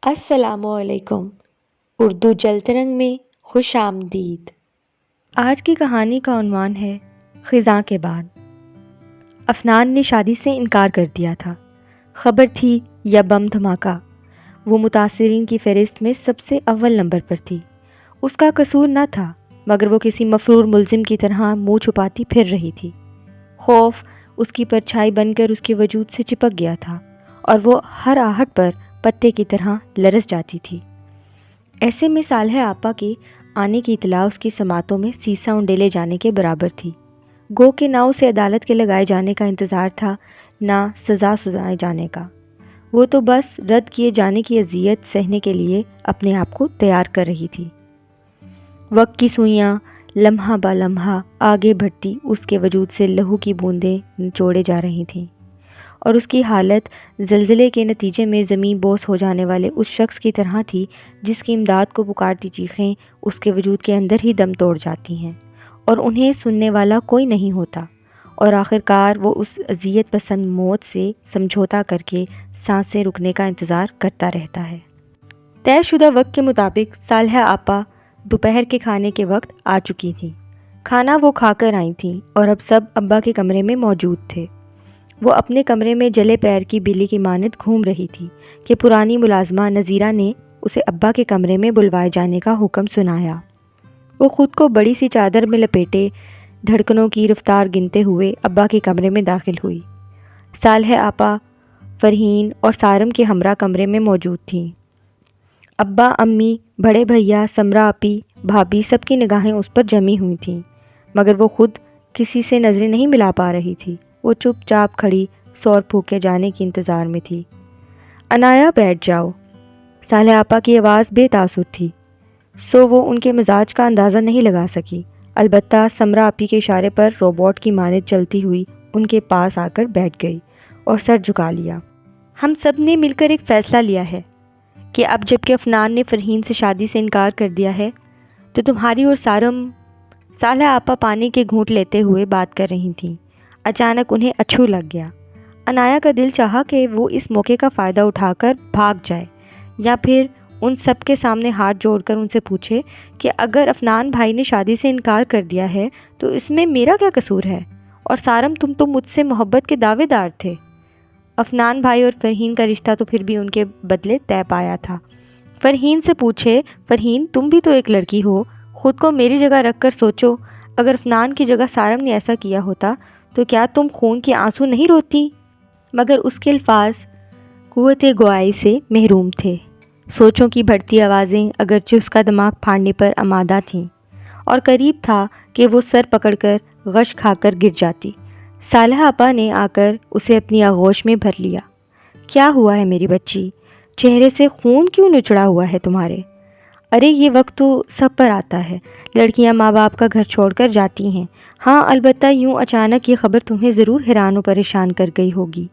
السلام علیکم۔ اردو جلترنگ میں خوش آمدید۔ آج کی کہانی کا عنوان ہے خزاں کے بعد۔ افنان نے شادی سے انکار کر دیا تھا۔ خبر تھی یا بم دھماکہ، وہ متاثرین کی فہرست میں سب سے اول نمبر پر تھی۔ اس کا قصور نہ تھا، مگر وہ کسی مفرور ملزم کی طرح منہ چھپاتی پھر رہی تھی۔ خوف اس کی پرچھائی بن کر اس کے وجود سے چپک گیا تھا اور وہ ہر آہٹ پر پتے کی طرح لرز جاتی تھی۔ ایسے میں صالحہ آپا کے آنے کی اطلاع اس کی سماعتوں میں سیسا انڈیلے جانے کے برابر تھی۔ گو کہ نہ اسے عدالت کے لگائے جانے کا انتظار تھا، نہ سزا سنائے جانے کا۔ وہ تو بس رد کیے جانے کی اذیت سہنے کے لیے اپنے آپ کو تیار کر رہی تھی۔ وقت کی سوئیاں لمحہ با لمحہ آگے بڑھتی اس کے وجود سے لہو کی بوندیں نچوڑے جا رہی تھیں، اور اس کی حالت زلزلے کے نتیجے میں زمین بوس ہو جانے والے اس شخص کی طرح تھی جس کی امداد کو پکارتی چیخیں اس کے وجود کے اندر ہی دم توڑ جاتی ہیں اور انہیں سننے والا کوئی نہیں ہوتا، اور آخرکار وہ اس اذیت پسند موت سے سمجھوتا کر کے سانسیں رکنے کا انتظار کرتا رہتا ہے۔ طے شدہ وقت کے مطابق صالحہ آپا دوپہر کے کھانے کے وقت آ چکی تھیں۔ کھانا وہ کھا کر آئی تھیں اور اب سب ابا کے کمرے میں موجود تھے۔ وہ اپنے کمرے میں جلے پیر کی بلی کی مانند گھوم رہی تھی کہ پرانی ملازمہ نذیرہ نے اسے ابا کے کمرے میں بلوائے جانے کا حکم سنایا۔ وہ خود کو بڑی سی چادر میں لپیٹے دھڑکنوں کی رفتار گنتے ہوئے ابا کے کمرے میں داخل ہوئی۔ صالحہ آپا، فرحین اور سارم کے ہمراہ کمرے میں موجود تھیں۔ ابا، امی، بڑے بھیا، سمرا آپی، بھابھی، سب کی نگاہیں اس پر جمی ہوئی تھیں، مگر وہ خود کسی سے نظریں نہیں ملا پا رہی تھی۔ وہ چپ چاپ کھڑی سور پھونکے جانے کی انتظار میں تھی۔ انایا، بیٹھ جاؤ۔ صالحہ آپا کی آواز بے تاثر تھی، سو وہ ان کے مزاج کا اندازہ نہیں لگا سکی، البتہ سمرا آپی کے اشارے پر روبوٹ کی مانند چلتی ہوئی ان کے پاس آ کر بیٹھ گئی اور سر جھکا لیا۔ ہم سب نے مل کر ایک فیصلہ لیا ہے کہ اب جب کہ افنان نے فرحین سے شادی سے انکار کر دیا ہے تو تمہاری اور سارم۔ صالحہ آپا پانی کے گھونٹ لیتے ہوئے بات کر رہی تھیں۔ اچانک انہیں اچھو لگ گیا۔ انایا کا دل چاہا کہ وہ اس موقع کا فائدہ اٹھا کر بھاگ جائے یا پھر ان سب کے سامنے ہاتھ جوڑ کر ان سے پوچھے کہ اگر افنان بھائی نے شادی سے انکار کر دیا ہے تو اس میں میرا کیا قصور ہے؟ اور سارم، تم تو مجھ سے محبت کے دعوے دار تھے۔ افنان بھائی اور فرحین کا رشتہ تو پھر بھی ان کے بدلے طے پایا تھا۔ فرحین سے پوچھے، فرحین تم بھی تو ایک لڑکی ہو، خود کو میری جگہ رکھ کر سوچو، اگر افنان کی جگہ سارم نے ایسا کیا ہوتا تو کیا تم خون کے آنسو نہیں روتی؟ مگر اس کے الفاظ قوت گوئی سے محروم تھے۔ سوچوں کی بڑھتی آوازیں اگرچہ اس کا دماغ پھاڑنے پر آمادہ تھیں اور قریب تھا کہ وہ سر پکڑ کر غش کھا کر گر جاتی۔ صالحہ آپا نے آ کر اسے اپنی آغوش میں بھر لیا۔ کیا ہوا ہے میری بچی؟ چہرے سے خون کیوں نچڑا ہوا ہے تمہارے؟ ارے یہ وقت تو سب پر آتا ہے، لڑکیاں ماں باپ کا گھر چھوڑ کر جاتی ہیں۔ ہاں البتہ یوں اچانک یہ خبر تمہیں ضرور حیران و پریشان کر گئی ہوگی۔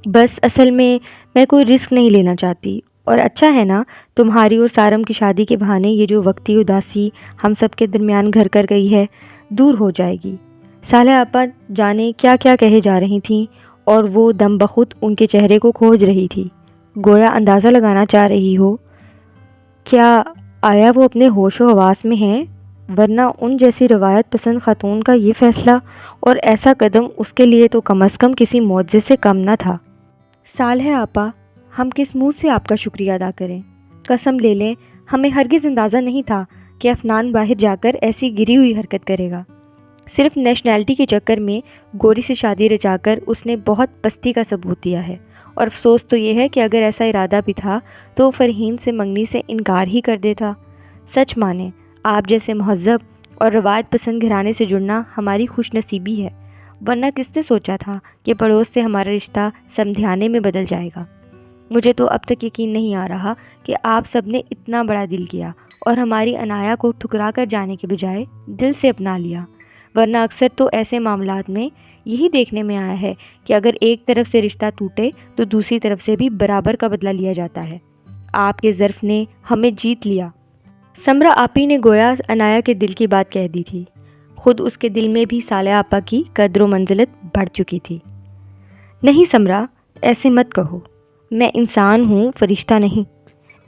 بس اصل میں کوئی رسک نہیں لینا چاہتی، اور اچھا ہے نا تمہاری اور سارم کی شادی کے بہانے یہ جو وقتی اداسی ہم سب کے درمیان گھر کر گئی ہے دور ہو جائے گی۔ صالحہ آپا جانے کیا کیا کہے جا رہی تھیں اور وہ دم بخود ان کے چہرے کو کھوج رہی تھی، گویا اندازہ لگانا چاہ رہی ہو کیا آیا وہ اپنے ہوش و حواس میں ہیں، ورنہ ان جیسی روایت پسند خاتون کا یہ فیصلہ اور ایسا قدم اس کے لیے تو کم از کم کسی معجزے سے کم نہ تھا۔ صالحہ آپا، ہم کس منہ سے آپ کا شکریہ ادا کریں؟ قسم لے لیں ہمیں ہرگز اندازہ نہیں تھا کہ افنان باہر جا کر ایسی گری ہوئی حرکت کرے گا۔ صرف نیشنلٹی کے چکر میں گوری سے شادی رچا کر اس نے بہت پستی کا ثبوت دیا ہے، اور افسوس تو یہ ہے کہ اگر ایسا ارادہ بھی تھا تو فرحین سے منگنی سے انکار ہی کر دیتا۔ سچ مانیں آپ جیسے مہذب اور روایت پسند گھرانے سے جڑنا ہماری خوش نصیبی ہے، ورنہ کس نے سوچا تھا کہ پڑوس سے ہمارا رشتہ سمدھیانے میں بدل جائے گا۔ مجھے تو اب تک یقین نہیں آ رہا کہ آپ سب نے اتنا بڑا دل کیا اور ہماری انایا کو ٹھکرا کر جانے کے بجائے دل سے اپنا لیا، ورنہ اکثر تو ایسے معاملات میں یہی دیکھنے میں آیا ہے کہ اگر ایک طرف سے رشتہ ٹوٹے تو دوسری طرف سے بھی برابر کا بدلہ لیا جاتا ہے۔ آپ کے ظرف نے ہمیں جیت لیا۔ سمرا آپی نے گویا انایا کے دل کی بات کہہ دی تھی، خود اس کے دل میں بھی صالحہ آپا کی قدر و منزلت بڑھ چکی تھی۔ نہیں سمرا، ایسے مت کہو، میں انسان ہوں، فرشتہ نہیں۔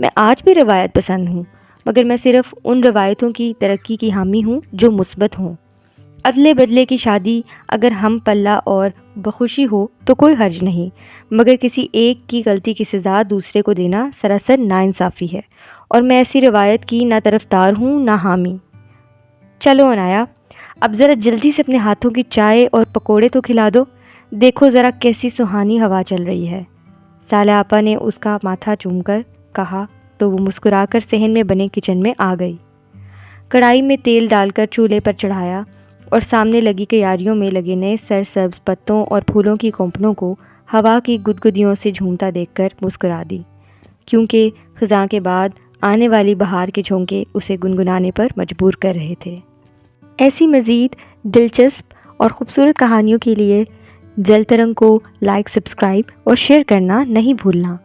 میں آج بھی روایت پسند ہوں، مگر میں صرف ان روایتوں کی ترقی کی حامی ہوں جو مثبت ہوں۔ ادلے بدلے کی شادی اگر ہم پلہ اور بخوشی ہو تو کوئی حرج نہیں، مگر کسی ایک کی غلطی کی سزا دوسرے کو دینا سراسر ناانصافی ہے، اور میں ایسی روایت کی نہ طرفدار ہوں نہ حامی۔ چلو عنایا، اب ذرا جلدی سے اپنے ہاتھوں کی چائے اور پکوڑے تو کھلا دو، دیکھو ذرا کیسی سہانی ہوا چل رہی ہے۔ سالہ آپا نے اس کا ماتھا چوم کر کہا تو وہ مسکرا کر صحن میں بنے کچن میں آ گئی۔ کڑھائی میں تیل ڈال کر چولہے پر چڑھایا اور سامنے لگی کیاریوں میں لگے نئے سرسبز پتوں اور پھولوں کی کونپنوں کو ہوا کی گدگدیوں سے جھومتا دیکھ کر مسکرا دی، کیونکہ خزاں کے بعد آنے والی بہار کے جھونکے اسے گنگنانے پر مجبور کر رہے تھے۔ ایسی مزید دلچسپ اور خوبصورت کہانیوں کے لیے جل ترنگ کو لائک، سبسکرائب اور شیئر کرنا نہیں بھولنا۔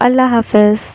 اللہ حافظ۔